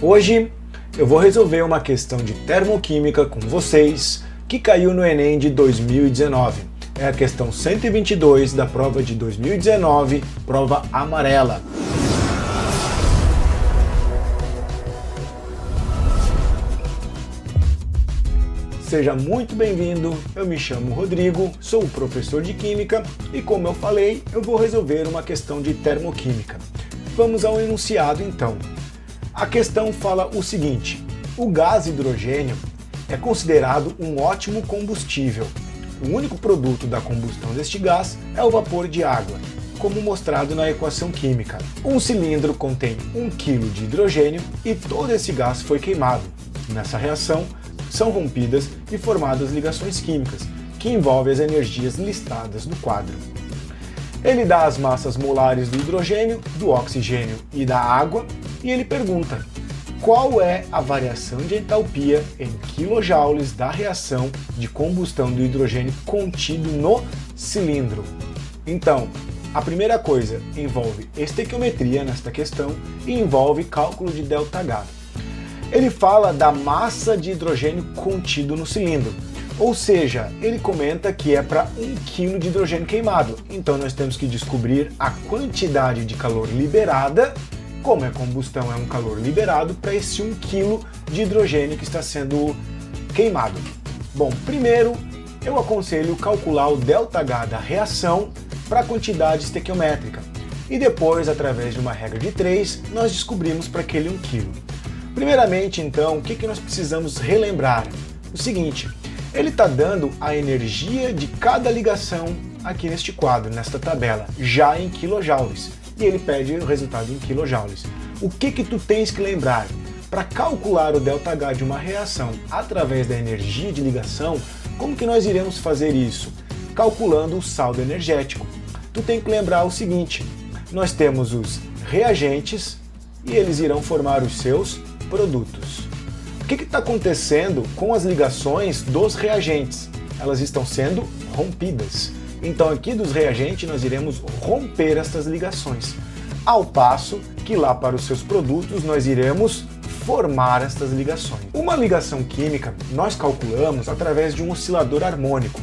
Hoje eu vou resolver uma questão de termoquímica com vocês que caiu no Enem de 2019. É a questão 122 da prova de 2019, prova amarela. Seja muito bem-vindo, eu me chamo Rodrigo, sou professor de Química e, como eu falei, eu vou resolver uma questão de termoquímica. Vamos ao enunciado então. A questão fala o seguinte: o gás hidrogênio é considerado um ótimo combustível. O único produto da combustão deste gás é o vapor de água, como mostrado na equação química. Um cilindro contém 1 kg de hidrogênio e todo esse gás foi queimado. Nessa reação, são rompidas e formadas ligações químicas, que envolvem as energias listadas no quadro. Ele dá as massas molares do hidrogênio, do oxigênio e da água, e ele pergunta: qual é a variação de entalpia em quilojoules da reação de combustão do hidrogênio contido no cilindro? Então, a primeira coisa envolve estequiometria nesta questão e envolve cálculo de ΔH. Ele fala da massa de hidrogênio contido no cilindro, ou seja, ele comenta que é para 1 kg de hidrogênio queimado. Então nós temos que descobrir a quantidade de calor liberada, como é combustão, é um calor liberado, para esse 1 kg de hidrogênio que está sendo queimado. Bom, primeiro eu aconselho calcular o ΔH da reação para a quantidade estequiométrica. E depois, através de uma regra de 3, nós descobrimos para aquele 1 kg. Primeiramente, então, o que nós precisamos relembrar? O seguinte: ele está dando a energia de cada ligação aqui neste quadro, nesta tabela, já em quilojoules. E ele pede o resultado em quilojoules. O que tu tens que lembrar? Para calcular o ΔH de uma reação através da energia de ligação, como que nós iremos fazer isso? Calculando o saldo energético. Tu tem que lembrar o seguinte: nós temos os reagentes e eles irão formar os seus produtos. O que está acontecendo com as ligações dos reagentes? Elas estão sendo rompidas. Então aqui dos reagentes nós iremos romper estas ligações, ao passo que lá para os seus produtos nós iremos formar estas ligações. Uma ligação química nós calculamos através de um oscilador harmônico.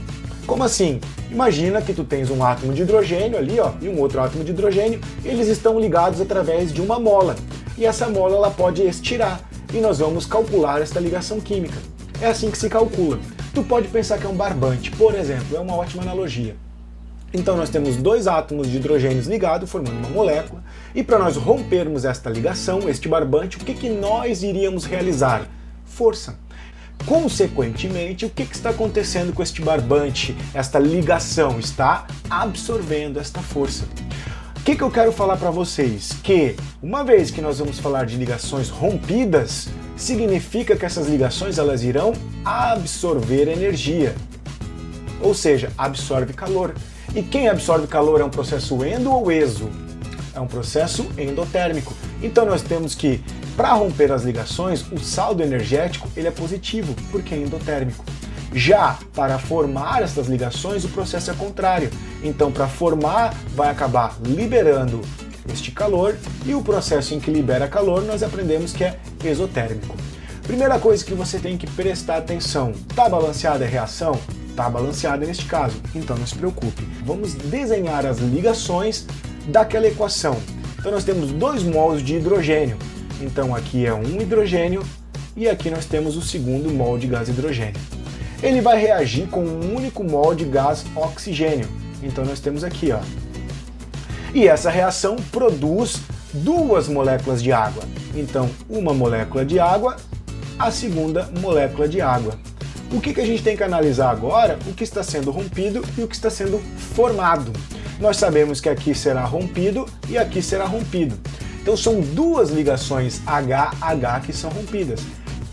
Como assim? Imagina que tu tens um átomo de hidrogênio ali, ó, e um outro átomo de hidrogênio, e eles estão ligados através de uma mola. E essa mola ela pode estirar, e nós vamos calcular esta ligação química. É assim que se calcula. Tu pode pensar que é um barbante, por exemplo, é uma ótima analogia. Então nós temos dois átomos de hidrogênios ligados, formando uma molécula, e para nós rompermos esta ligação, este barbante, o que nós iríamos realizar? Força. Consequentemente, o que está acontecendo com este barbante? Esta ligação está absorvendo esta força. O que eu quero falar para vocês? Que, uma vez que nós vamos falar de ligações rompidas, significa que essas ligações elas irão absorver energia. Ou seja, absorve calor. E quem absorve calor é um processo endo ou exo? É um processo endotérmico. Então nós temos que, para romper as ligações, o saldo energético ele é positivo, porque é endotérmico. Já para formar essas ligações, o processo é contrário. Então, para formar, vai acabar liberando este calor, e o processo em que libera calor nós aprendemos que é exotérmico. Primeira coisa que você tem que prestar atenção: está balanceada a reação? Está balanceada neste caso, então não se preocupe. Vamos desenhar as ligações daquela equação. Então nós temos 2 mols de hidrogênio. Então aqui é um hidrogênio e aqui nós temos o segundo mol de gás hidrogênio. Ele vai reagir com um único mol de gás oxigênio. Então nós temos aqui, ó. E essa reação produz 2 moléculas de água. Então uma molécula de água, a segunda molécula de água. O que a gente tem que analisar agora? O que está sendo rompido e o que está sendo formado. Nós sabemos que aqui será rompido e aqui será rompido. Então são 2 ligações HH que são rompidas.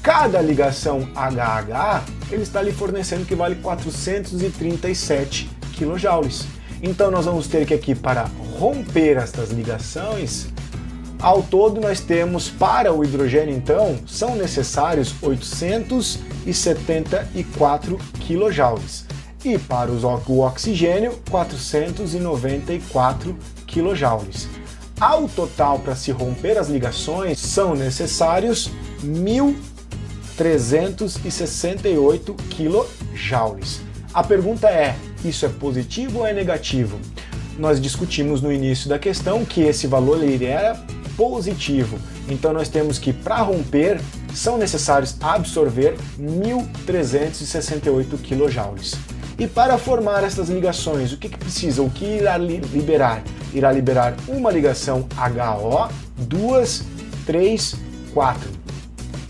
Cada ligação HH, ele está lhe fornecendo que vale 437 kJ. Então nós vamos ter que aqui, para romper estas ligações, ao todo nós temos, para o hidrogênio então, são necessários 874 kJ. E para o oxigênio, 494 kJ. Ao total, para se romper as ligações, são necessários 1.368 kJ. A pergunta é, isso é positivo ou é negativo? Nós discutimos no início da questão que esse valor ele era positivo. Então nós temos que, para romper, são necessários absorver 1.368 kJ. E para formar essas ligações, o que precisa? O que irá liberar? Irá liberar uma ligação HO, 2, 3, 4.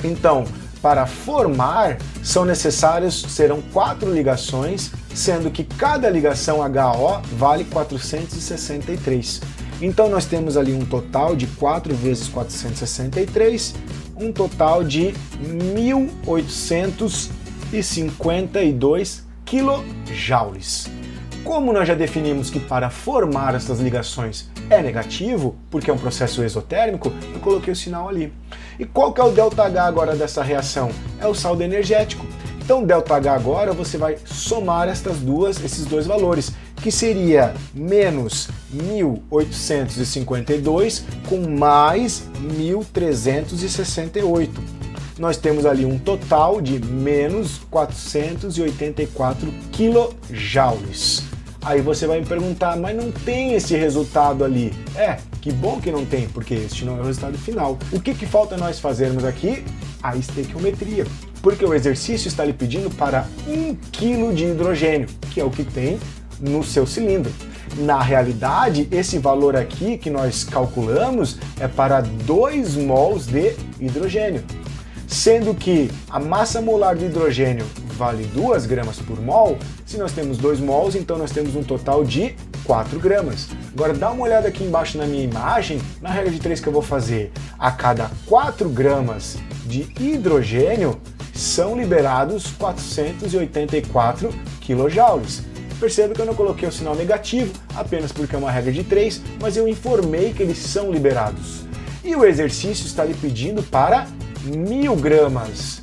Então, para formar, serão 4 ligações, sendo que cada ligação HO vale 463. Então nós temos ali um total de 4 vezes 463, um total de 1.852 kJ. Como nós já definimos que para formar essas ligações é negativo, porque é um processo exotérmico, eu coloquei o sinal ali. E qual que é o ΔH agora dessa reação? É o saldo energético. Então ΔH agora você vai somar esses dois valores, que seria menos 1.852 com mais 1.368. Nós temos ali um total de menos 484 kJ. Aí você vai me perguntar, mas não tem esse resultado ali? Que bom que não tem, porque este não é o resultado final. O que falta nós fazermos aqui? A estequiometria. Porque o exercício está lhe pedindo para 1 kg de hidrogênio, que é o que tem no seu cilindro. Na realidade, esse valor aqui que nós calculamos é para 2 mols de hidrogênio. Sendo que a massa molar do hidrogênio vale 2 gramas por mol, se nós temos 2 mols, então nós temos um total de 4 gramas. Agora dá uma olhada aqui embaixo na minha imagem, na regra de 3 que eu vou fazer. A cada 4 gramas de hidrogênio são liberados 484 kJ. Perceba que eu não coloquei o sinal negativo, apenas porque é uma regra de 3, mas eu informei que eles são liberados. E o exercício está lhe pedindo para 1.000 gramas,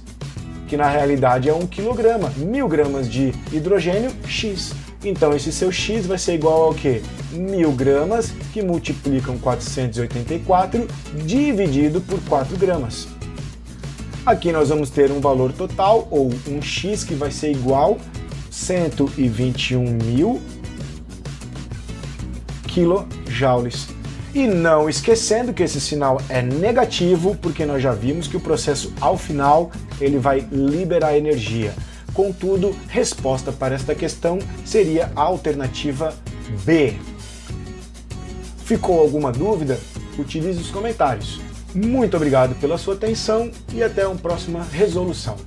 que na realidade é 1 kg, 1.000 gramas de hidrogênio X. Então esse seu X vai ser igual ao quê? 1.000 gramas que multiplicam 484 dividido por 4 gramas. Aqui nós vamos ter um valor total, ou um X, que vai ser igual a 121.000 kJ. E não esquecendo que esse sinal é negativo, porque nós já vimos que o processo ao final ele vai liberar energia. Contudo, resposta para esta questão seria a alternativa B. Ficou alguma dúvida? Utilize os comentários. Muito obrigado pela sua atenção e até uma próxima resolução.